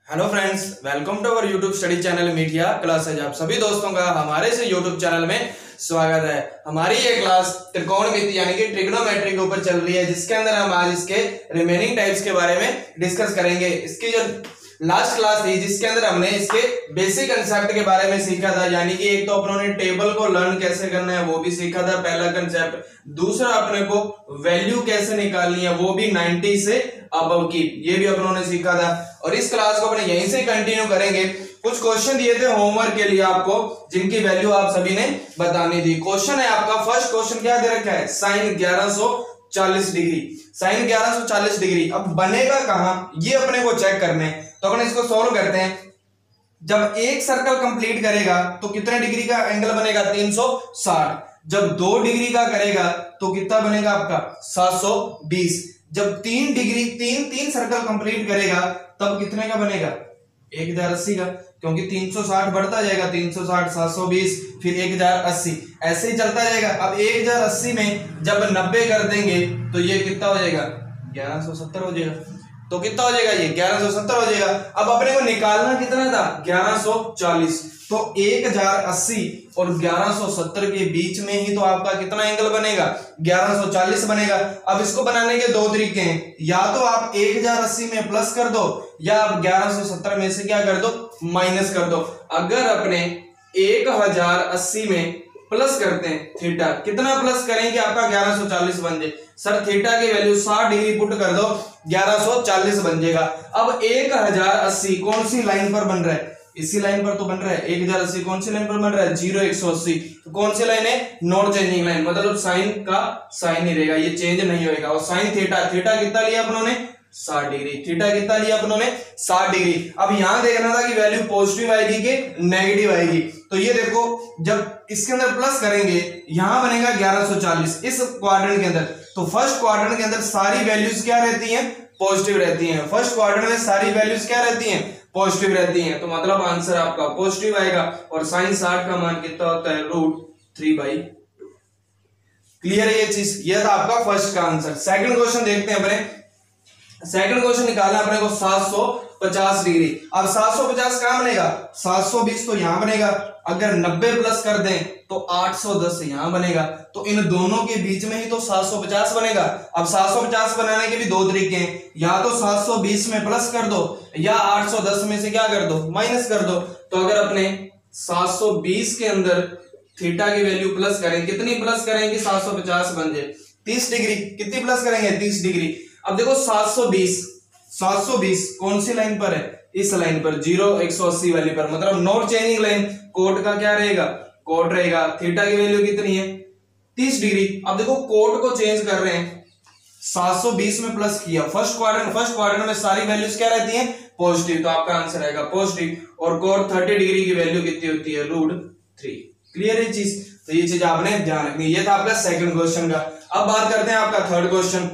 Hello friends, welcome to our YouTube study channel media classes. आप सभी दोस्तों का हमारे से यूट्यूब चैनल में स्वागत है। हमारी ये क्लास त्रिकोणमिति यानी कि ट्रिग्नोमेट्री के ऊपर चल रही है, जिसके अंदर हम आज इसके रिमेनिंग टाइप्स के बारे में डिस्कस करेंगे। इसकी जो लास्ट क्लास थी जिसके अंदर हमने इसके बेसिक कंसेप्ट के बारे में सीखा था, यानी कि एक तो अपनों ने टेबल को लर्न कैसे करना है वो भी सीखा था, पहला कंसेप्ट। दूसरा अपने को वैल्यू कैसे निकालनी है वो भी 90 से अबव की, ये भी अपनों ने सीखा था। और इस क्लास को अपने यहीं से कंटिन्यू करेंगे। कुछ क्वेश्चन दिए थे होमवर्क के लिए आपको, जिनकी वैल्यू आप सभी ने बतानी थी। क्वेश्चन है आपका, फर्स्ट क्वेश्चन क्या दे रखा है, साइन 1140 डिग्री। साइन 1140 डिग्री अब बनेगा कहां, ये अपने को चेक करना है। तो अपन इसको सोल्व करते हैं। जब एक सर्कल कंप्लीट करेगा तो कितने डिग्री का एंगल बनेगा, 360। जब 2 डिग्री का करेगा तो कितना बनेगा आपका, 720। जब 3 डिग्री तीन सर्कल कंप्लीट करेगा तब कितने का बनेगा, 1080 का, क्योंकि 360 बढ़ता जाएगा, 360 720 फिर 1080 ऐसे ही चलता जाएगा। अब 1080 में जब 90 कर देंगे तो ये कितना हो जाएगा, 1170 हो जाएगा। तो कितना हो जाएगा, ये 1170 हो जाएगा। अब अपने को निकालना कितना था, 1140। तो 1080 और 1170 के बीच में ही तो आपका कितना एंगल बनेगा, 1140 बनेगा। अब इसको बनाने के 2 तरीके हैं, या तो आप 1080 में प्लस कर दो, या आप 1170 में से क्या कर दो, माइनस कर दो। अगर अपने 1080 में प्लस करते हैं थीटा, कितना प्लस करें कि आपका 1140 बन जाए। सर थीटा की वैल्यू 60 डिग्री पुट कर दो, 1140 बन जाएगा। अब 1080 कौन सी लाइन पर बन रहा है, इसी लाइन पर तो बन रहा है। 1080 कौन सी लाइन पर बन रहा है, 0 180। तो कौन सी लाइन है, नॉट चेंजिंग लाइन, मतलब साइन का साइन ही रहेगा, ये चेंज नहीं होगा। और साइन थीटा, थीटा कितना लिया अपनों ने, 60 डिग्री। थीटा कितना लिया अपनों ने, 60 डिग्री। अब यहां देखना था कि वैल्यू पॉजिटिव आएगी कि नेगेटिव आएगी। तो ये देखो, जब इसके अंदर प्लस करेंगे यहां बनेगा 1140 इस क्वाड्रेंट के अंदर। तो फर्स्ट क्वाड्रेंट के अंदर सारी वैल्यूज क्या रहती हैं, पॉजिटिव रहती हैं। फर्स्ट क्वाड्रेंट में सारी वैल्यूज क्या रहती हैं, पॉजिटिव रहती हैं। तो मतलब आंसर आपका पॉजिटिव आएगा। और साइन 60 का मान कितना होता है, √3/2। क्लियर है ये चीज, ये था आपका फर्स्ट का आंसर। सेकंड क्वेश्चन देखते हैं अपने। सेकंड क्वेश्चन निकालना अपने को 750 डिग्री। अब 750 कहां बनेगा, 720 तो यहां बनेगा। अगर 90 प्लस कर दें तो 810 यहां बनेगा। तो इन दोनों के बीच में ही तो 750 बनेगा। अब 750 बनाने के भी 2 तरीके हैं, या तो 720 में प्लस कर दो, या 810 में से क्या कर दो, माइनस कर दो। तो अगर अपने 720 के अंदर थीटा की वैल्यू प्लस करें, कितनी प्लस करें कि 750 बन जाए, 30 डिग्री। कितनी प्लस करेंगे, 30 डिग्री। अब देखो 720 कौन सी लाइन पर है, इस लाइन पर, 0 180 वाली पर, मतलब नॉट चेंजिंग लाइन। कोट का क्या रहेगा, कोट रहेगा। थीटा की वैल्यू कितनी है, 30 डिग्री। अब देखो कोट को चेंज कर रहे हैं, 720 में प्लस किया। फर्स्ट क्वाड्रेंट में सारी वैल्यूज क्या रहती हैं, पॉजिटिव। तो आपका आंसर आएगा पॉजिटिव। और कोट 30 डिग्री की वैल्यू कितनी होती है, √3। क्लियर है चीज, तो ये चीज आपने ध्यान रखनी। ये था आपका सेकंड क्वेश्चन का। अब बात करते हैं आपका थर्ड क्वेश्चन।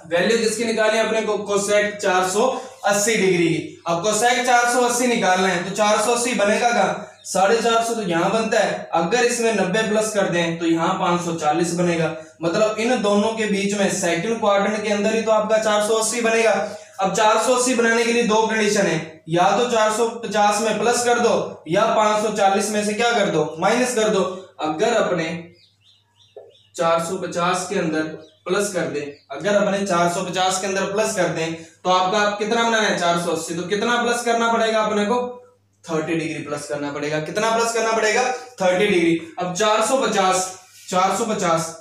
वैल्यू किसकी निकाली अपने को, कोसेक 480 डिग्री की। अब कोसेक 480 निकालना है तो 480 बनेगा का 450 तो यहां बनता है। अगर इसमें 90 प्लस कर दें तो यहां 540 बनेगा। मतलब इन दोनों के बीच में सेकंड क्वाड्रेंट के अंदर ही तो आपका 480 बनेगा। अब 480 बनाने के लिए 2 कंडीशन है, या तो 450 में प्लस कर दो, या 540 में से क्या कर दो, माइनस कर दो। अगर अपने 450 के अंदर प्लस कर दें, अगर अपने 450 के अंदर प्लस कर दें तो आपका कितना बनाना है, 480। तो कितना प्लस करना पड़ेगा अपने को, 30 डिग्री प्लस करना पड़ेगा। कितना प्लस करना पड़ेगा, 30 डिग्री। अब 450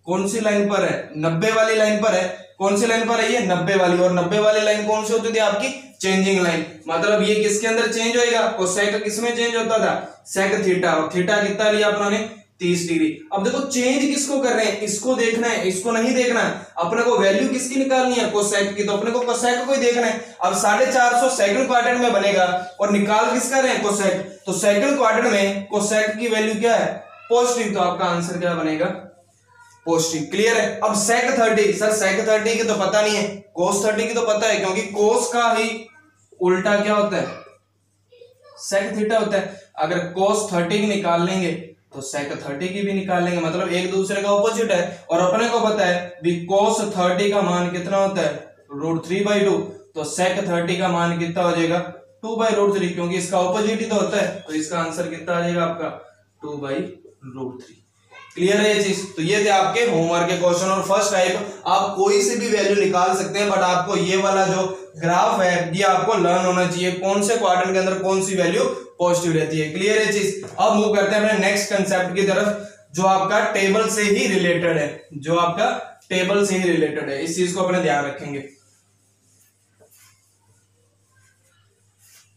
कौन सी लाइन पर है, 90 वाली लाइन पर है। कौन सी लाइन पर है, ये 90 वाली। और 90 वाली लाइन कौन सी होती थी आपकी, चेंजिंग लाइन। मतलब ये किसके अंदर चेंज होएगा, कोसेक किसमें चेंज होता था, सेक थीटा। और थीटा कितना लिया अपने 30 डिग्री। अब देखो चेंज किसको कर रहे हैं, इसको देखना है, इसको नहीं देखना है। अपने को वैल्यू किसकी निकालनी है, कोसेक की। तो अपने को कोसेक को ही देखना है। अब 450 सेकंड क्वाड्रेंट में बनेगा और निकाल किसका रहे हैं, कोसेक। तो सेकंड क्वाड्रेंट में कोसेक की वैल्यू क्या है, पॉजिटिव। तो आपका आंसर क्या बनेगा, पॉजिटिव। क्लियर है। अब सेक 30, सर सेक 30 की तो पता नहीं है, कोस 30 की तो पता है, क्योंकि कोस का ही उल्टा क्या होता है, सेक थीटा होता है। अगर कोस 30 की निकाल लेंगे तो सेक 30 की भी निकाल लेंगे, मतलब एक दूसरे का ऑपोजिट है। और अपने को पता है भी कोस 30 का मान कितना होता है, √3/2। तो sec 30 का मान कितना हो जाएगा 2/√3, क्योंकि इसका ऑपोजिट ही तो होता है, तो इसका आंसर कितना आ जाएगा आपका 2/√3। क्लियर है ये चीज? तो ये थे आपके होमवर्क के क्वेश्चन। और फर्स्ट टाइप आप कोई से भी वैल्यू निकाल सकते हैं, बट आपको ये वाला जो ग्राफ है ये आपको लर्न होना चाहिए, कौन से क्वाड्रेंट के अंदर कौन सी वैल्यू पॉजिटिव रहती है। क्लियर है चीज? अब मूव करते हैं अपने नेक्स्ट कंसेप्ट की तरफ, जो आपका टेबल से ही रिलेटेड है, जो आपका टेबल से ही रिलेटेड है। इस चीज को अपने ध्यान रखेंगे।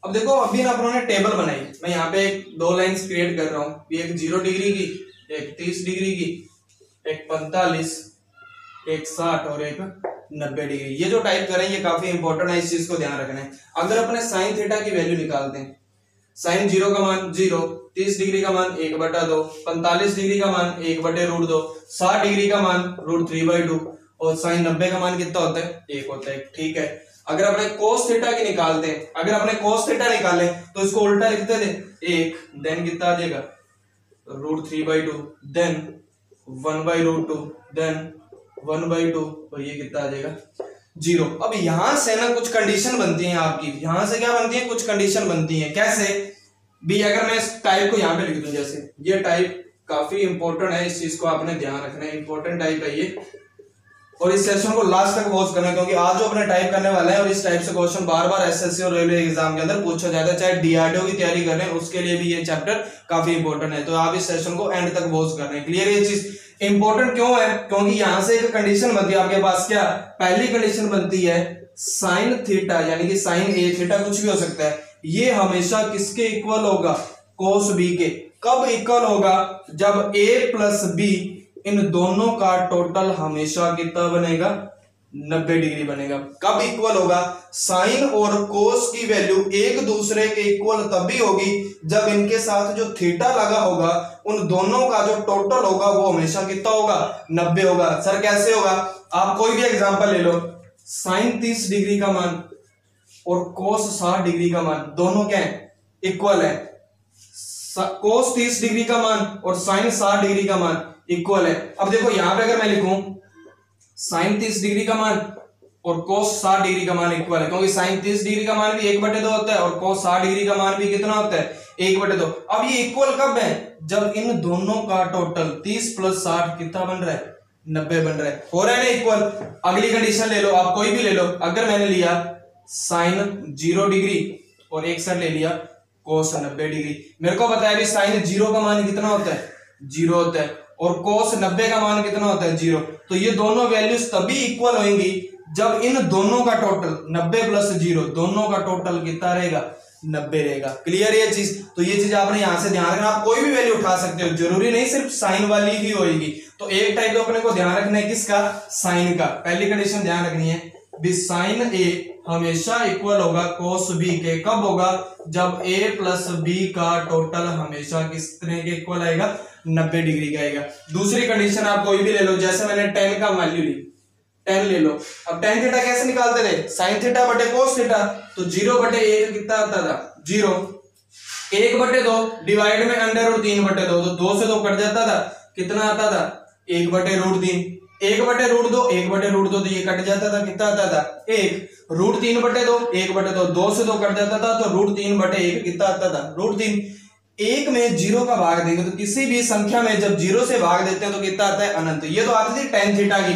अब देखो, अभी ना अपनों ने टेबल बनाई, मैं यहाँ पे दो लाइंस क्रिएट कर रहा हूं, एक 0 डिग्री की, एक 30 डिग्री की, एक 45, एक 60 और एक 90 डिग्री। ये जो टाइप करें ये काफी इंपॉर्टेंट है, इस चीज को ध्यान रखना है। अगर अपने साइन थीटा की वैल्यू निकालते हैं, साइन 0 का मान 0, 30 डिग्री का मान 1/2, 45 डिग्री का मान 1/√2, 60 डिग्री का मान √3/2 और साइन 90 का मान कितना होता है 1 होता है। ठीक है, अगर अपने कोस थीटा की निकालते हैं, अगर अपने कोस थीटा निकालें तो इसको उल्टा लिखते थे 1, देन कितना आ जाएगा √3/2, देन 1/√2, देन 1/2 और ये कितना आ जाएगा 0। अब यहां से ना कुछ कंडीशन बनती है आपकी, यहां से क्या बनती है, कुछ कंडीशन बनती है। कैसे भी? अगर मैं इस टाइप को यहां पे लिख दूं, जैसे ये टाइप काफी इंपॉर्टेंट है, इस चीज को आपने ध्यान रखना है, इंपॉर्टेंट टाइप है ये, और इस सेशन को लास्ट तक वॉच करना, क्योंकि आज जो अपने टाइप करने वाले हैं और इस टाइप से क्वेश्चन बार बार एसएससी और रेलवे एग्जाम के अंदर पूछा जाता है, चाहे डीआरडीओ की तैयारी कर रहे हैं उसके लिए भी ये चैप्टर काफी इंपॉर्टेंट है, तो आप इस सेशन को एंड तक वॉच कर रहे हैं। क्लियर? ये चीज इंपॉर्टेंट क्यों है? क्योंकि यहां से एक कंडीशन बनती है आपके पास, क्या पहली कंडीशन बनती है, साइन थीटा यानी कि साइन ए थीटा कुछ भी हो सकता है, ये हमेशा किसके इक्वल होगा, कोस बी के। कब इक्वल होगा? जब a प्लस बी इन दोनों का टोटल हमेशा कितना बनेगा 90 डिग्री बनेगा। कब इक्वल होगा? साइन और कोस की वैल्यू एक दूसरे के इक्वल तभी होगी जब इनके साथ जो थीटा लगा होगा उन दोनों का जो टोटल होगा वो हमेशा कितना होगा 90 होगा। सर कैसे होगा? आप कोई भी एग्जांपल ले लो, साइन 30 डिग्री का मान और कोस 60 डिग्री का मान दोनों क्या है, इक्वल है। कोस 30 डिग्री का मान और साइन 60 डिग्री का मान इक्वल है। अब देखो यहां पे अगर मैं लिखूं साइन 30 डिग्री का मान और कोस 60 डिग्री का मान इक्वल है, क्योंकि साइन 30 डिग्री का मान भी 1/2 होता है और कोस 60 डिग्री का मान भी कितना होता है 1/2। अब ये इक्वल कब है? जब इन दोनों का टोटल 30 + 60 कितना बन रहा है 90 बन रहा है। हो रहा है ना इक्वल? अगली कंडीशन ले लो, आप कोई भी ले लो, अगर मैंने लिया साइन 0 डिग्री और एक साइड ले लिया कोस 90 डिग्री, मेरे को बताया भी साइन 0 का मान कितना होता है 0 होता है और कोस 90 का मान कितना होता है 0। तो ये दोनों वैल्यूज तभी इक्वल होंगी जब इन दोनों का टोटल 90 + 0 दोनों का टोटल कितना रहेगा 90 रहेगा। क्लियर ये चीज? तो ये चीज आपने यहां से ध्यान रखना, आप कोई भी वैल्यू उठा सकते हो, जरूरी नहीं सिर्फ साइन वाली ही होगी। तो एक टाइप तो अपने को ध्यान रखना है किसका, साइन का। पहली कंडीशन ध्यान रखनी है भी साइन ए हमेशा इक्वल होगा कोस बी के। कब होगा? जब a + b का टोटल हमेशा किस तरह के इक्वल आएगा 90 डिग्री का आएगा। दूसरी कंडीशन आप कोई भी ले लो, जैसे मैंने tan का वैल्यू ली, tan ले लो। अब tan थीटा कैसे निकालते थे? sin थीटा बटे cos थीटा, तो 0/1 कितना आता था 0, 1/2 डिवाइड में √3/2, तो 2 से 2 कट जाता था, कितना आता था 1/√3, 1/√2, 1/√2 तो ये कट जाता था, कितना आता था 1, √3/2, 1/2, 2 से 2 कट जाता था तो √3/1 कितना आता था √3। 1 में 0 का भाग देंगे तो किसी भी संख्या में जब 0 से भाग देते हैं तो कितना आता है अनंत। ये तो आती थी tan थीटा की।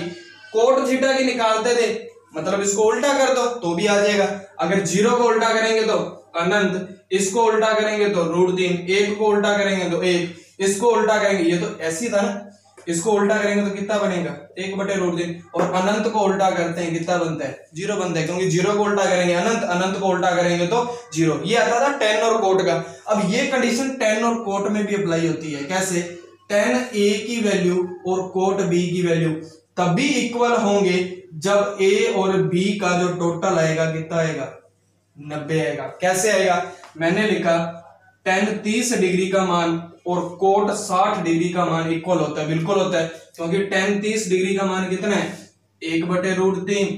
कोट थीटा की निकालते थे, मतलब इसको उल्टा कर दो तो भी आ जाएगा। अगर 0 को उल्टा करेंगे तो अनंत, इसको उल्टा करेंगे तो √3, 1 को उल्टा करेंगे तो 1, इसको उल्टा करेंगे, ये तो ऐसी था ना, इसको उल्टा करेंगे तो कितना बनेगा 1/√3, और अनंत को उल्टा करते हैं कितना बनता है 0 बनता है, क्योंकि 0 को उल्टा करेंगे अनंत, अनंत को उल्टा करेंगे तो 0। ये आता था tan और कोट का। अब ये कंडीशन tan और कोट में भी अप्लाई होती है। कैसे? tan a की वैल्यू और कोट b की वैल्यू तभी इक्वल होंगे जब a और b का जो टोटल आएगा कितना आएगा 90 आएगा। कैसे आएगा? मैंने लिखा tan 30 डिग्री का मान और कोट 60 डिग्री का मान इक्वल होता है, बिल्कुल होता है, क्योंकि tan 30 डिग्री का मान कितना है 1/√3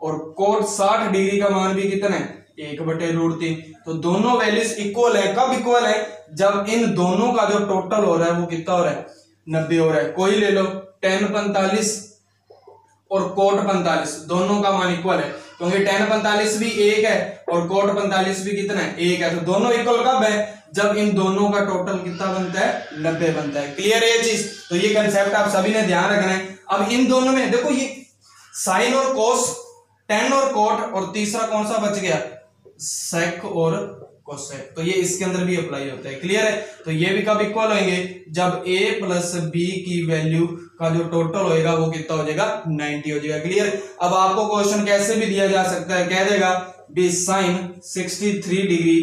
और कोट 60 डिग्री का मान भी कितना है 1/√3। तो दोनों वैल्यूज इक्वल है। कब इक्वल है? जब इन दोनों का जो टोटल हो रहा है वो कितना हो रहा है 90 हो रहा है। कोई ले लो tan 45 और कोट 45 दोनों का मान इक्वल है, क्योंकि tan 45 भी 1 है और cot 45 भी कितना है, 1 है। तो दोनों इक्वल कब है, जब इन दोनों का टोटल कितना बनता है, 90 बनता है। क्लियर है ये चीज। तो ये कंसेप्ट आप सभी ने ध्यान रखना है। अब इन दोनों में देखो ये साइन और कोस, tan और cot, और तीसरा कौन सा बच गया, sec और कोसेक, तो ये इसके अंदर भी अप्लाई होता है। क्लियर है। तो ये भी कब इक्वल होंगे, जब a प्लस बी की वैल्यू का जो टोटल होएगा वो कितना हो जाएगा, 90 हो जाएगा। क्लियर। अब आपको क्वेश्चन कैसे भी दिया जा सकता है, कह देगा बी साइन 63 डिग्री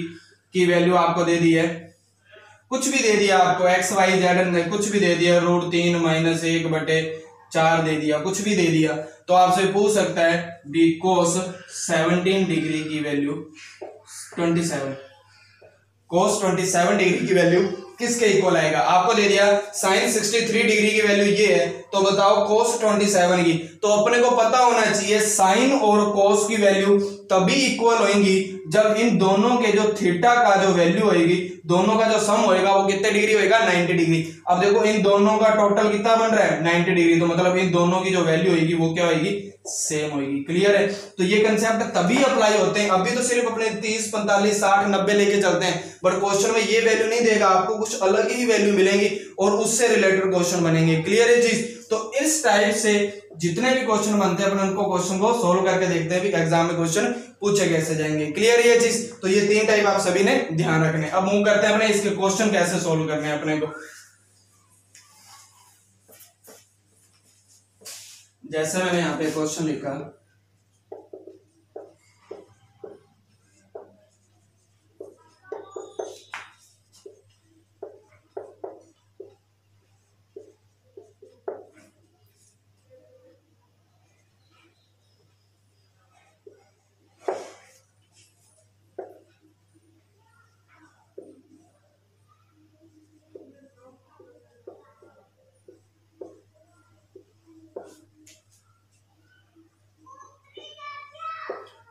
की वैल्यू आपको दे दी है, कुछ भी दे दिया आपको, एक्स वाई जेड ने कुछ भी दे दिया, √3 - 1/4 दे दिया, कुछ भी दे दिया, तो आपसे पूछ सकता है बी कोस 17 डिग्री की वैल्यू 27, कोस 27 डिग्री की वैल्यू किसके इक्वल आएगा। आपको दे दिया साइन 63 डिग्री की वैल्यू ये है, तो बताओ कोस 27 की। तो अपने को पता होना चाहिए साइन और कोस की वैल्यू तभी इक्वल होंगी जब इन दोनों के जो थीटा का जो वैल्यू होगी, दोनों का जो सम होएगा वो कितने डिग्री होएगा, 90 डिग्री। अब देखो इन दोनों का टोटल कितना बन रहा है, 90 डिग्री, तो मतलब इन दोनों की जो वैल्यू होगी वो क्या होगी, सेम होगी। क्लियर है। तो ये कंसेप्ट तभी अप्लाई होते हैं। अभी तो सिर्फ अपने 30, 45, 60, 90 लेके चलते हैं, बट क्वेश्चन में ये वैल्यू नहीं देगा, आपको कुछ अलग ही वैल्यू मिलेंगी और उससे रिलेटेड क्वेश्चन बनेंगे। क्लियर है चीज। तो इस टाइप से जितने भी क्वेश्चन बनते हैं अपन उनको क्वेश्चन को सोल्व करके देखते हैं भी एग्जाम में क्वेश्चन पूछे कैसे जाएंगे। क्लियर है ये चीज। तो ये 3 टाइप आप सभी ने ध्यान रखने। अब मूव करते हैं अपने इसके क्वेश्चन कैसे सोल्व करने हैं अपने को। जैसे मैंने यहाँ पे क्वेश्चन लिखा,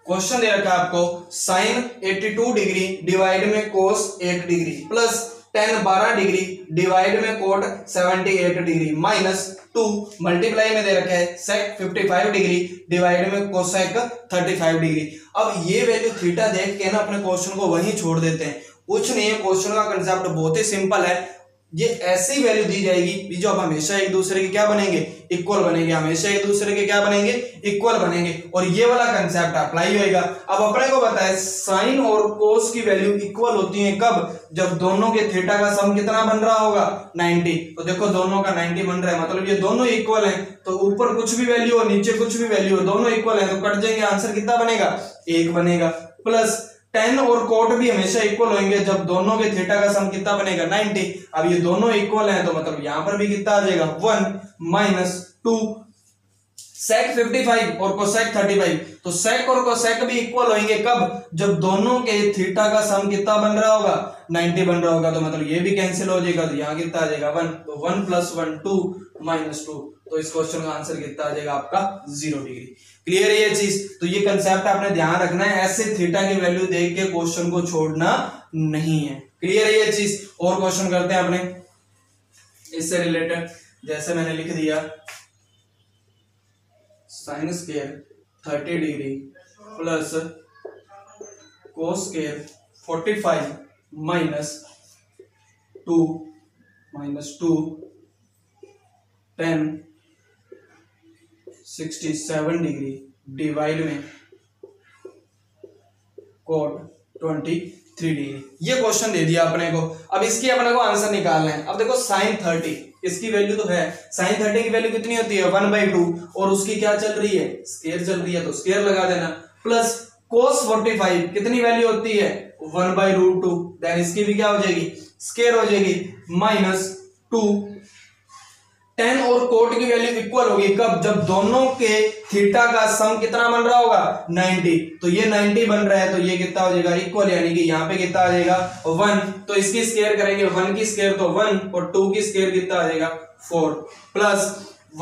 क्वेश्चन दे रखा है आपको साइन 82 डिग्री डिवाइड में कोस 8 degree plus tan 12 degree divide में कोट 78 डिग्री -2 मल्टीप्लाई में दे रखा है sec 55 डिग्री डिवाइड में कोसेक 35 डिग्री। अब ये वैल्यू थीटा देख के ना अपने क्वेश्चन को वहीं छोड़ देते हैं, कुछ नहीं है। क्वेश्चन का कंसेप्ट बहुत ही सिंपल है। ये ऐसी वैल्यू दी जाएगी जो अब हमेशा एक दूसरे के क्या बनेंगे, इक्वल बनेंगे, हमेशा एक दूसरे के क्या बनेंगे, इक्वल बनेंगे, और ये वाला कंसेप्ट अप्लाई होएगा। अब अपने को पता है साइन और कोस की वैल्यू इक्वल होती है कब, जब दोनों के थीटा का सम कितना बन रहा होगा, 90। तो देखो दोनों का 90 बन रहा है, मतलब ये दोनों इक्वल हैं। तो ऊपर कुछ भी वैल्यू हो, नीचे कुछ भी वैल्यू हो, दोनों इक्वल हैं, तो कट जाएंगे, आंसर कितना बनेगा, 1 बनेगा। प्लस tan और कोट भी हमेशा इक्वल होंगे जब दोनों के थीटा का सम कितना बनेगा, 90। अब ये दोनों इक्वल हैं तो मतलब यहां पर भी कितना आ जाएगा, 1 - 2 sec 55 और कोसेक 35। तो sec और कोसेक भी इक्वल होंगे कब, जब दोनों के थीटा का सम कितना बन रहा होगा, 90 बन रहा होगा। तो मतलब ये भी कैंसिल हो जाएगा, तो यहाँ कितना आ जाएगा, 1। तो 1 + 1 2 -2। तो इस क्वेश्चन का आंसर कितना आ जाएगा आपका, 0 डिग्री। क्लियर है ये चीज। तो ये कंसेप्ट आपने ध्यान रखना है, ऐसे थीटा की वैल्यू देख के क्वेश्चन को छोड़ना नहीं है। क्लियर है ये चीज। और क्वेश्चन करते हैं अपने इससे रिलेटेड। जैसे मैंने लिख दिया sine square 30 degree plus cos square 45 -2 tan 67 degree divide में कोट 23 डिग्री। ये क्वेश्चन दे दिया अपने को। अब इसकी अपने को आंसर निकालना है। अब देखो साइन 30 इसकी वैल्यू तो है, साइन 30 की वैल्यू कितनी होती है, 1/2, और उसकी क्या चल रही है, स्क्वायर चल रही है, तो स्क्वायर लगा देना। प्लस कोस 45 कितनी वैल्यू होती है, 1/√2, देन इसकी भी क्या हो जाएगी, स्क्वायर हो जाएगी, -2। tan और कोट की वैल्यू इक्वल होगी कब, जब दोनों के थीटा का सम कितना बन रहा होगा, 90। तो ये 90 बन रहा है, तो ये कितना हो जाएगा, इक्वल, यानी कि यहाँ पे कितना आ जाएगा, 1। तो इसकी स्क्वायर करेंगे, 1 की स्क्वायर तो 1 और 2 की स्क्वायर कितना आ जाएगा, 4 प्लस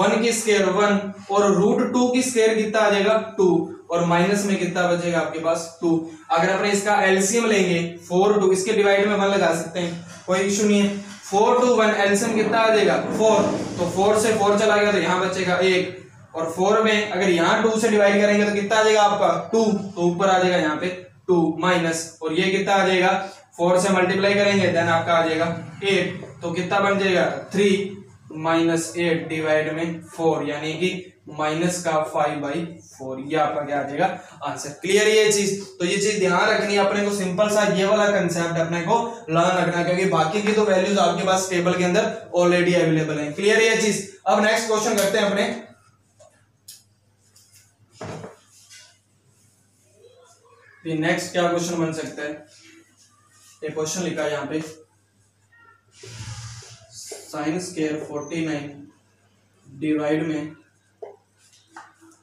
1 की स्क्वायर 1 और √2 की स्क्वायर कितना आ जाएगा, 2, और माइनस में कितना बचेगा आपके पास, 2। अगर अपने इसका एलसीएम लेंगे 4 2, इसके डिवाइड में 1 लगा सकते हैं, कोई इशू नहीं है। 4 2 1 एलसीएम कितना आ जाएगा, 4। तो 4 से 4 चला गया तो यहाँ बचेगा 1 और 4 में अगर यहाँ 2 से डिवाइड करेंगे तो कितना आ जाएगा आपका 2, तो ऊपर आ जाएगा यहाँ पे 2 माइनस, और ये कितना आ जाएगा 4 से मल्टीप्लाई करेंगे देन आपका आ जाएगा 8, तो कितना बन जाएगा 3 माइनस 8 डिवाइड में 4 यानी कि माइनस का 5/4, ये आपका क्या आ जाएगा आंसर। क्लियर ये चीज, तो ये चीज ध्यान रखनी है अपने को, सिंपल सा ये वाला कंसेप्ट अपने को लर्न रखना है, क्योंकि बाकी की तो वैल्यूज आपके पास टेबल के अंदर ऑलरेडी अवेलेबल है। क्लियर ये चीज। अब नेक्स्ट क्वेश्चन करते हैं अपने, नेक्स्ट क्या क्वेश्चन बन सकता है, ये क्वेश्चन लिखा है यहाँ पे साइन स्क्वायर 49 डिवाइड में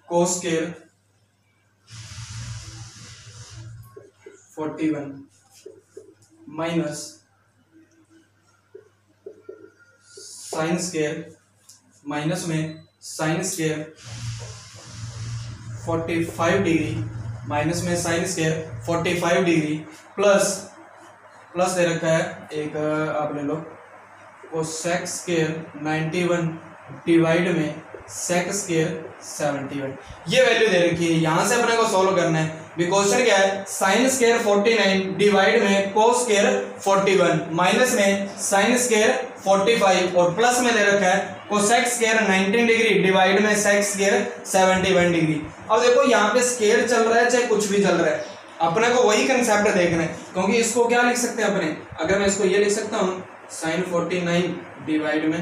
cos square 41 minus sine square minus में साइन स्क्वायर 45 डिग्री माइनस में साइन स्क्वायर 45 डिग्री प्लस दे रखा है एक आप ले लो कोसेक स्क्वायर 91 डिवाइड में सेक स्क्वायर 71, ये वैल्यू दे रखी है। यहां से अपने को सोल्व करना है। क्वेश्चन क्या है, साइन स्क्वायर 49 डिवाइड में कोस स्क्वायर 41 माइनस में साइन स्क्वायर 45 और प्लस में दे रखा है कोसेक स्क्वायर 19 डिग्री डिवाइड में सेक स्क्वायर 71 डिग्री। अब देखो यहाँ पे स्क्वायर चल रहा है चाहे कुछ भी चल रहा है, अपने को वही कंसेप्ट देखना है, क्योंकि इसको क्या लिख सकते हैं अपने, अगर मैं इसको ये लिख सकता हूँ साइन 49 डिवाइड में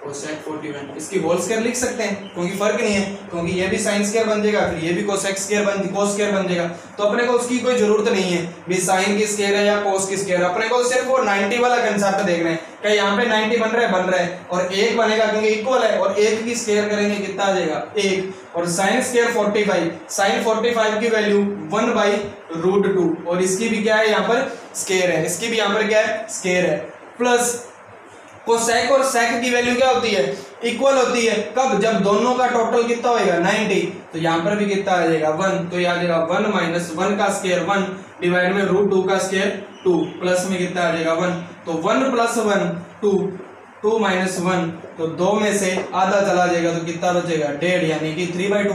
कोसेक 41, इसकी होल स्क्वायर लिख सकते हैं, क्योंकि फर्क नहीं है, क्योंकि ये भी साइन स्क्वायर बन जाएगा फिर ये भी कोसेक स्क्वायर कोस स्क्वायर बन जाएगा, तो अपने को उसकी कोई जरूरत नहीं है भी साइन की स्क्वायर है या कोस की स्क्वायर। अपने को सिर्फ वो 90 वाला कंसेप्ट देखना है कि यहाँ पे 90 बन रहा है और 1 बनेगा क्योंकि इक्वल है, और 1 की स्क्वायर करेंगे कितना आ जाएगा 1, और साइन स्क्वायर 45, साइन 45 की वैल्यू 1/√2 और इसकी भी क्या है यहाँ पर स्क्वायर है, इसकी भी यहाँ पर क्या है स्क्वायर है, प्लस कोसेक और सेक की वैल्यू क्या होती है इक्वल होती है, कब जब दोनों का टोटल कितना होएगा 90, तो यहाँ पर भी कितना आ जाएगा 1, तो यहाँ आ जाएगा 1 माइनस 1 का स्क्वायर 1 डिवाइड में √2 का स्क्वायर 2 प्लस में कितना आ जाएगा 1, तो 1 प्लस 1 2, 2 माइनस 1 तो 2 में से आधा चला जाएगा तो कितना बचेगा 1.5 यानी कि 3/2,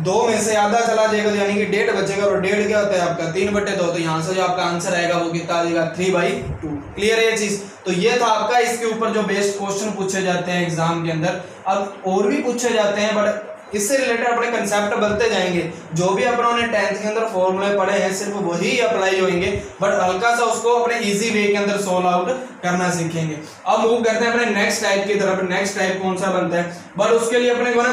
2 में से आधा चला जाएगा तो यानी कि 1.5 बचेगा, और 1.5 क्या होता है आपका 3/2, तो यहाँ से जो आपका आंसर आएगा वो कितना आ जाएगा 3/2। क्लियर है ये चीज। तो ये था आपका इसके ऊपर जो बेस्ड क्वेश्चन पूछे जाते हैं एग्जाम के अंदर। अब और भी पूछे जाते हैं बट इससे रिलेटेड अपने कंसेप्ट बनते जाएंगे, जो भी अपनों ने 10th के अंदर फॉर्मूले पढ़े हैं सिर्फ वही अप्लाई होंगे, बट हल्का सा उसको अपने इजी वे के अंदर सोल्व आउट करना सीखेंगे। अब मूव करते हैं अपने नेक्स्ट टाइप की तरफ। नेक्स्ट टाइप कौन सा बनता है, बट उसके लिए अपने को ना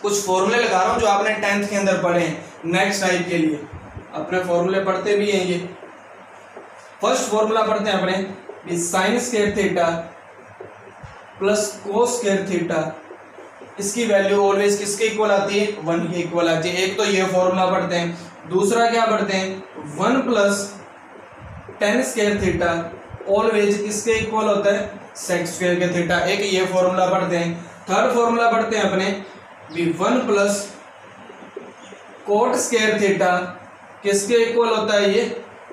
कुछ फॉर्मूले लगा रहा हूं जो आपने 10th के अंदर पढ़े हैं। नेक्स्ट टाइप के लिए अपने फॉर्मूले पढ़ते भी हैं। ये फर्स्ट फॉर्मूला पढ़ते हैं अपने, sine square theta plus cos square theta, इसकी वैल्यू ऑलवेज किसके इक्वल आती है 1 के इक्वल आती है। एक तो ये फॉर्मूला पढ़ते हैं, दूसरा क्या पढ़ते हैं 1 plus tan square theta always किसके इक्वल होता है सेक स्क्वायर के थीटा, एक ये फॉर्मूला पढ़ते हैं। थर्ड फॉर्मूला पढ़ते हैं अपने 1 प्लस कोट स्क्वायर थीटा किसके इक्वल होता है, ये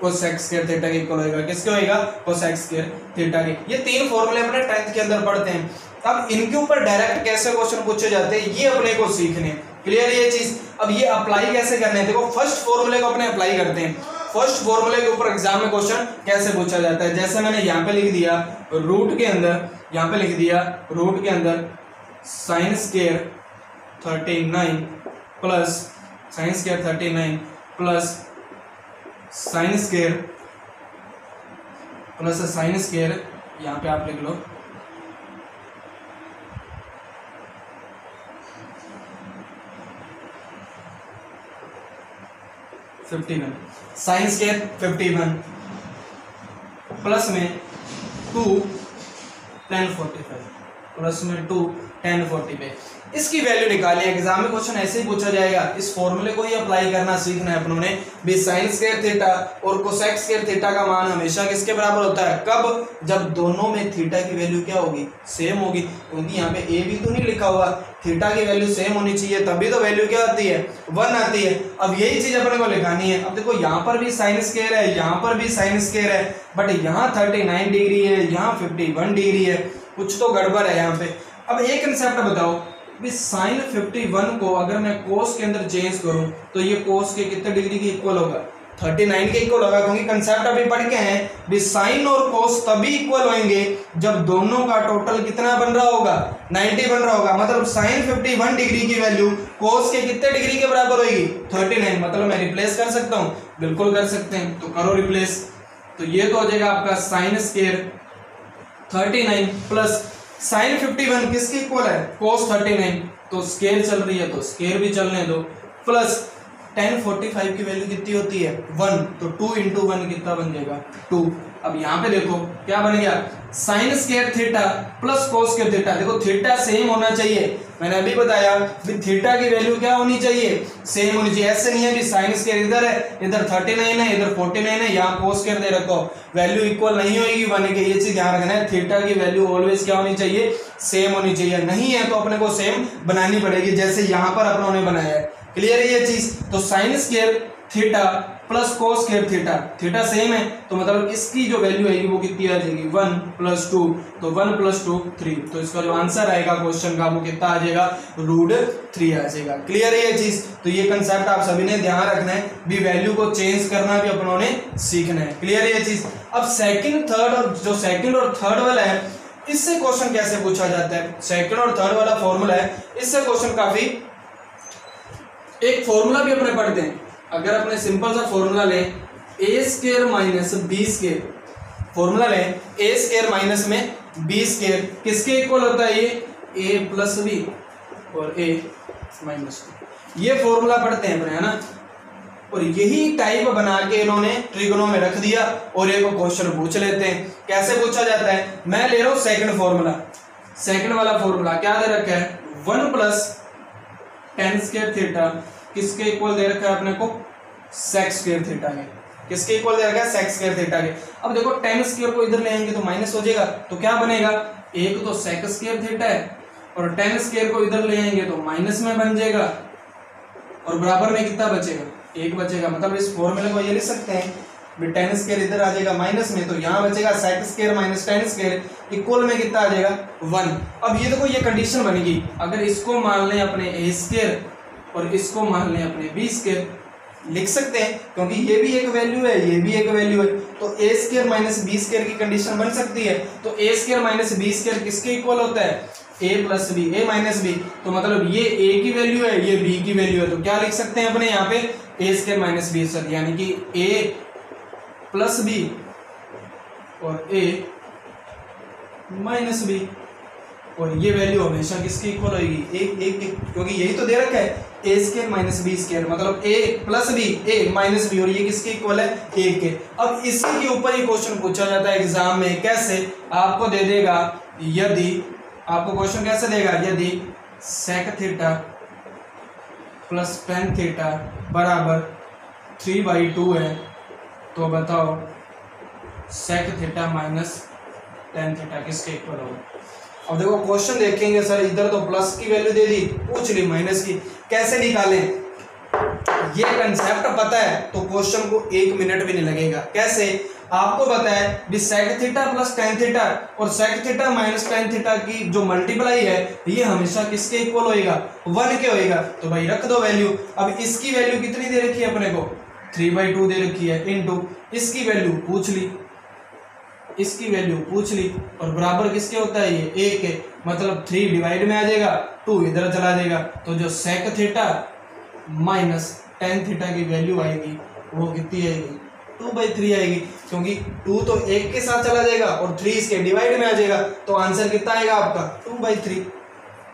कोसेक स्क्वायर थीटा के इक्वल होगा, किसके होगा कोसेक स्क्वायर थीटा के। ये 3 फॉर्मूले अपने 10th के अंदर पढ़ते हैं। अब इनके ऊपर डायरेक्ट कैसे क्वेश्चन पूछे जाते हैं ये अपने को सीखने। क्लियर ये चीज। अब ये अप्लाई कैसे करने हैं, देखो फर्स्ट फॉर्मूले को अपने अप्लाई करते हैं। फर्स्ट फॉर्मूले के ऊपर एग्जाम में क्वेश्चन कैसे पूछा जाता है, जैसे मैंने यहाँ पे लिख दिया रूट के अंदर, यहाँ पे लिख दिया रूट के अंदर sine square 39 plus sine square 39 plus sine square plus sine square, यहाँ पे आप लिख लो 51 साइन स्क्वायर 51 प्लस में 2 tan 45 प्लस में 2 tan 45, इसकी वैल्यू निकालिए। एग्जाम में क्वेश्चन ऐसे ही पूछा जाएगा। इस फॉर्मूले को ही अप्लाई करना सीखना है अपनों ने भी। साइन स्क्वायर थीटा और कोसेक स्क्वायर थीटा का मान हमेशा किसके बराबर होता है, कब, जब दोनों में थीटा की वैल्यू क्या होगी सेम होगी, क्योंकि यहाँ पे ए भी तो नहीं लिखा हुआ, थीटा की वैल्यू सेम होनी चाहिए तभी तो वैल्यू क्या आती है 1 आती है। अब यही चीज अपने को लिखानी है। अब देखो यहाँ पर भी साइन स्क्वायर है, यहाँ पर भी साइन स्क्वायर है, बट यहाँ 39 डिग्री है, यहाँ 51 डिग्री है, कुछ तो गड़बड़ है यहाँ पे। अब एक कंसेप्ट बताओ, साइन 51 को अगर मैं कोस के अंदर चेंज करूं तो ये कोस के कितने डिग्री के इक्वल होगा, 39 के इक्वल होगा, क्योंकि कंसेप्ट अभी पढ़ के हैं भी साइन और कोस तभी इक्वल होंगे जब दोनों का टोटल कितना बन रहा होगा, 90 बन रहा होगा। मतलब साइन 51 डिग्री की वैल्यू कोस के कितने डिग्री के बराबर होगी, 39। मतलब मैं रिप्लेस कर सकता हूं, बिल्कुल कर सकते हैं, तो करो रिप्लेस। तो ये तो हो जाएगा आपका साइन स्क्वायर 39 प्लस साइन 51 किसके इक्वल है, कोस 39, तो स्क्वायर चल रही है तो स्क्वायर भी चलने दो, प्लस tan 45 की वैल्यू कितनी होती है 1, तो 2 इंटू 1 कितना बन जाएगा 2। अब यहाँ पे देखो क्या बन गया, sine square theta plus cos square theta. देखो थीटा सेम होना चाहिए, मैंने अभी बताया भी थीटा की वैल्यू क्या होनी चाहिए, सेम होनी चाहिए। ऐसे नहीं है भी साइन स्क्वायर इधर है, इधर 39 है, इधर 49 है, यहाँ कोस स्क्वायर दे रखो, वैल्यू इक्वल नहीं होगी 1 के। ये चीज ध्यान रखना है, थीटा की वैल्यू ऑलवेज क्या होनी चाहिए, सेम होनी चाहिए। नहीं है तो अपने को सेम बनानी पड़ेगी, जैसे यहाँ पर अपनों ने बनाया है। क्लियर है ये चीज। तो sine square theta plus cos square theta, theta same है तो मतलब इसकी जो वैल्यू आएगी वो कितनी आ जाएगी 1 + 2, तो 1 + 2 3। तो इसका जो आंसर आएगा क्वेश्चन का वो कितना आ जाएगा, √3 आ जाएगा। क्लियर है ये चीज। तो ये कंसेप्ट आप सभी ने ध्यान रखना है भी, वैल्यू को चेंज करना भी अपनों ने सीखना है। क्लियर है ये चीज। अब सेकंड थर्ड और जो सेकंड और थर्ड वाला है, इससे क्वेश्चन कैसे पूछा जाता है, सेकंड और थर्ड वाला फॉर्मूला है, इससे क्वेश्चन काफी, एक फॉर्मूला भी अपने पढ़ते हैं। अगर अपने सिंपल सा फॉर्मूला लें a² - b², फॉर्मूला लें a² - में b², किसके इक्वल होता है ये, a + b और a - 2। ये फॉर्मूला पढ़ते हैं अपने, है ना। और यही टाइप बना के इन्होंने ट्रिगोनो में रख दिया और एक क्वेश्चन पूछ लेते हैं। कैसे पूछा जाता है, मैं ले रहा हूं सेकंड फॉर्मूला, सेकंड वाला फॉर्मूला क्या दे रखा है 1 + tan² थीटा, किसके इक्वल दे रखा है अपने को, sec² थीटा के, किसके इक्वल दे रखा है, sec² थीटा के। अब देखो tan² को इधर ले आएंगे तो माइनस हो जाएगा, तो क्या बनेगा, एक तो sec² थीटा है और tan² को इधर ले आएंगे तो माइनस में बन जाएगा, और बराबर में कितना बचेगा, 1 बचेगा। मतलब इस फॉर्मूले को ये लिख सकते हैं tan² इधर आ जाएगा माइनस में, तो यहाँ बचेगा sec² - tan² इक्वल में कितना आ जाएगा 1। अब ये देखो ये कंडीशन बनेगी, अगर इसको मान लें अपने a² और इसको मान लें अपने b², लिख सकते हैं क्योंकि ये भी एक वैल्यू है, ये भी एक वैल्यू है, तो a² - b² की कंडीशन बन सकती है। तो a² - b² किसके इक्वल होता है, a + b, a - b, तो मतलब ये a की वैल्यू है, ये b की वैल्यू है, तो क्या लिख सकते हैं अपने यहाँ पे a² - b², यानी कि a + b और a - b, और ये वैल्यू हमेशा किसकी इक्वल होगी, एक, क्योंकि यही तो दे रखा है a² - b², मतलब a + b, a - b, और ये किसके इक्वल है, 1 के। अब इसी के ऊपर ही क्वेश्चन पूछा जाता है एग्जाम में। कैसे, आपको दे देगा, यदि आपको क्वेश्चन कैसे देगा, यदि sec theta plus tan theta बराबर 3/2 है, तो बताओ sec theta minus tan theta किसके इक्वल होगा। अब देखो क्वेश्चन देखेंगे, सर इधर तो प्लस की वैल्यू दे दी, पूछ ली माइनस की, कैसे निकालें। ये कंसेप्ट पता है तो क्वेश्चन को 1 मिनट भी नहीं लगेगा। कैसे, आपको पता है भी sec theta plus tan theta और sec theta minus tan theta की जो मल्टीप्लाई है ये हमेशा किसके इक्वल होएगा, 1 के होएगा, तो भाई रख दो वैल्यू। अब इसकी वैल्यू कितनी दे रखी है अपने को, 3/2 दे रखी है, इनटू इसकी वैल्यू पूछ ली, इसकी वैल्यू पूछ ली, और बराबर किसके होता है ये 1 के, मतलब 3 डिवाइड में आ जाएगा, 2 इधर चला जाएगा, तो जो sec theta minus tan theta की वैल्यू आएगी वो कितनी आएगी, 2/3 आएगी, क्योंकि 2 तो 1 के साथ चला जाएगा और 3 इसके डिवाइड में आ जाएगा, तो आंसर कितना आएगा आपका 2/3।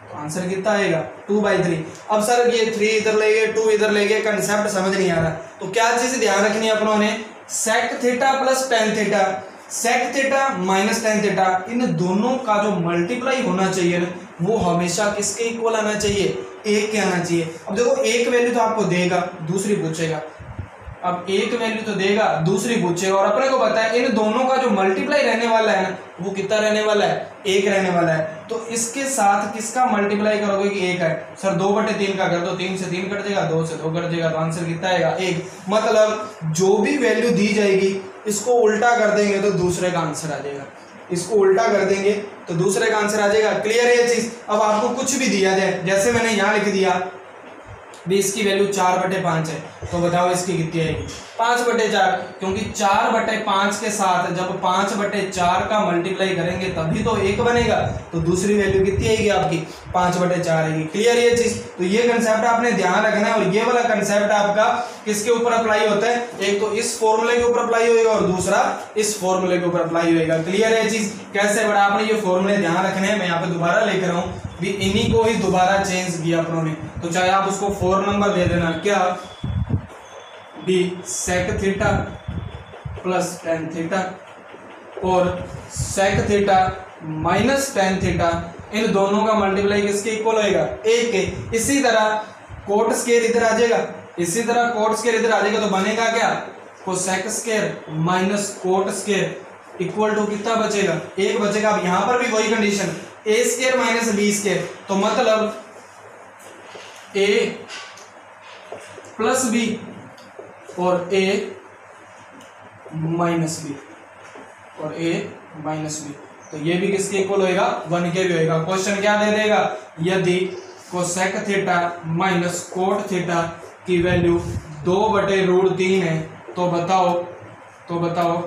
तो आंसर कितना आएगा 2/3। अब सर ये 3 इधर ले गए, 2 इधर ले गए, कंसेप्ट समझ नहीं आ रहा, तो क्या चीज ध्यान रखनी है अपनों ने, sec theta plus tan theta, sec theta minus tan theta, इन दोनों का जो मल्टीप्लाई होना चाहिए ना वो हमेशा किसके इक्वल आना चाहिए, 1 के आना चाहिए। अब देखो एक वैल्यू तो आपको देगा, दूसरी पूछेगा, अब एक वैल्यू तो देगा, दूसरी पूछेगा, और अपने को पता है इन दोनों का जो मल्टीप्लाई रहने वाला है ना वो कितना रहने वाला है, 1 रहने वाला है, तो इसके साथ किसका मल्टीप्लाई करोगे कि 1 है, सर 2/3 का कर दो, 3 से 3 कट जाएगा, 2 से 2 कट जाएगा, तो आंसर कितना आएगा 1। मतलब जो भी वैल्यू दी जाएगी इसको उल्टा कर देंगे तो दूसरे का आंसर आ जाएगा। इसको उल्टा कर देंगे तो दूसरे का आंसर आ जाएगा। क्लियर है ये चीज। अब आपको कुछ भी दिया जाए, जैसे मैंने यहाँ लिख दिया भी इसकी वैल्यू 4/5 है, तो बताओ इसकी कितनी आएगी? 5/4, क्योंकि 4/5 के साथ जब 5/4 का मल्टीप्लाई करेंगे तभी तो 1 बनेगा, तो दूसरी वैल्यू कितनी आएगी आपकी? 5/4 आएगी। क्लियर ये चीज। तो ये कंसेप्ट आपने ध्यान रखना है, और ये वाला कंसेप्ट आपका किसके ऊपर अप्लाई होता है? एक तो इस फॉर्मूले के ऊपर अप्लाई होगा और दूसरा इस फॉर्मूले के ऊपर अप्लाई होगा। क्लियर है ये चीज। कैसे? बड़ा आपने ये फॉर्मूले ध्यान रखने हैं, मैं यहाँ पे दोबारा लेकर रहा हूँ भी, इन्हीं को ही दोबारा चेंज किया अपनों ने, तो चाहे आप उसको 4 नंबर दे देना, क्या बी sec theta plus tan theta और sec theta minus tan theta, इन दोनों का मल्टीप्लाई किसके इक्वल होएगा? 1 के। इसी तरह कोट स्क्वायर इधर आ जाएगा, इसी तरह कोट स्क्वायर इधर आ जाएगा, तो बनेगा क्या? Cosec square minus cot square equal to कितना बचेगा? 1 बचेगा। अब यहां पर भी वही condition, A square minus B square, तो मतलब ए प्लस बी और ए माइनस बी और ए माइनस बी, तो ये भी किसके इक्वल होएगा? 1 के भी होएगा। क्वेश्चन क्या दे देगा? यदि cosec theta minus cot theta की वैल्यू 2/√3 है, तो बताओ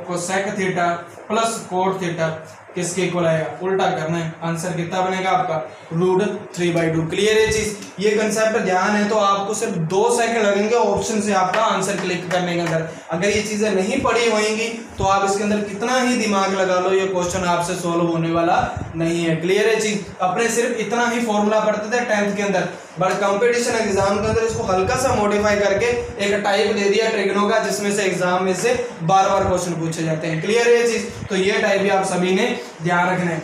cosec theta plus cot theta किसके इक्वल आएगा? उल्टा करना है, आंसर कितना बनेगा आपका? √3/2। क्लियर है चीज। ये कंसेप्ट ध्यान है तो आपको सिर्फ 2 सेकंड लगेंगे ऑप्शन से आपका आंसर क्लिक करने के अंदर। अगर ये चीजें नहीं पढ़ी होंगी तो आप इसके अंदर कितना ही दिमाग लगा लो, ये क्वेश्चन आपसे सोल्व होने वाला नहीं है। क्लियर है चीज। अपने सिर्फ इतना ही फॉर्मूला पढ़ते थे 10th के अंदर, बट कंपटीशन एग्जाम के अंदर इसको हल्का सा मॉडिफाई करके एक टाइप दे दिया ट्रिग्नो का, जिसमें से एग्जाम में से बार क्वेश्चन पूछे जाते हैं। क्लियर है ये चीज। तो ये टाइप भी आप सभी ने ध्यान रखना है।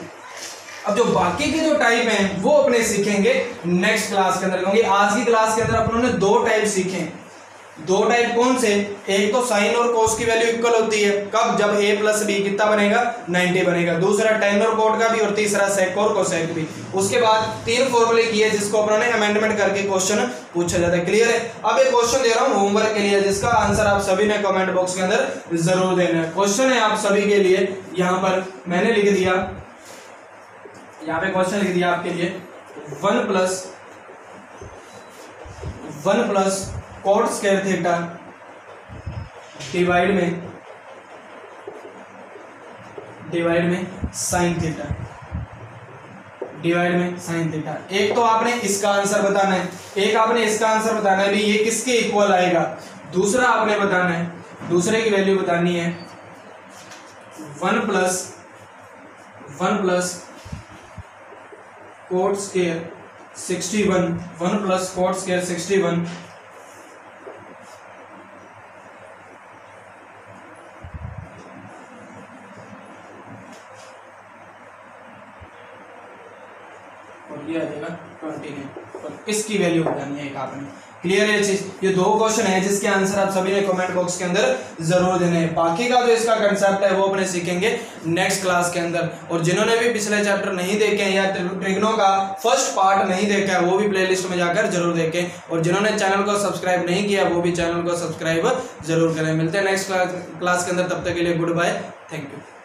अब जो बाकी के जो टाइप हैं वो अपने सीखेंगे नेक्स्ट क्लास के अंदर, क्योंकि आज की क्लास के अंदर अपन ने 2 टाइप सीखे हैं। 2 टाइप कौन से? एक तो साइन और कोस की वैल्यू इक्वल होती है, कब? जब a प्लस बी कितना बनेगा? 90 बनेगा। दूसरा टेन और कोट का भी, और तीसरा सेक और कोसेक भी। उसके बाद 3 फॉर्मूले किए जिसको अपन ने अमेंडमेंट करके क्वेश्चन पूछा जाता है। क्लियर है। अब एक क्वेश्चन दे रहा हूँ होमवर्क के लिए, जिसका आंसर आप सभी ने कमेंट बॉक्स के अंदर जरूर देना है। क्वेश्चन है आप सभी के लिए, यहाँ पर मैंने लिख दिया, यहाँ पे क्वेश्चन लिख दिया आपके लिए 1 plus coat square theta divide में साइन थीटा। एक तो आपने इसका आंसर बताना है, एक आपने इसका आंसर बताना है भी ये किसके इक्वल आएगा। दूसरा आपने बताना है, दूसरे की वैल्यू बतानी है 1 plus coat square 61, 1 plus coat square 61 और ये आ जाएगा 29, और इसकी वैल्यू बतानी है एक आपने। क्लियर है चीज। ये 2 क्वेश्चन है जिसके आंसर आप सभी ने कमेंट बॉक्स के अंदर जरूर देने हैं। बाकी का जो इसका कंसेप्ट है वो अपने सीखेंगे नेक्स्ट क्लास के अंदर। और जिन्होंने भी पिछले चैप्टर नहीं देखे हैं या ट्रिग्नो का फर्स्ट पार्ट नहीं देखा है, वो भी प्लेलिस्ट में जाकर जरूर देखें। और जिन्होंने चैनल को सब्सक्राइब नहीं किया वो भी चैनल को सब्सक्राइब जरूर करें। मिलते हैं नेक्स्ट क्लास के अंदर, तब तक के लिए गुड बाय, थैंक यू।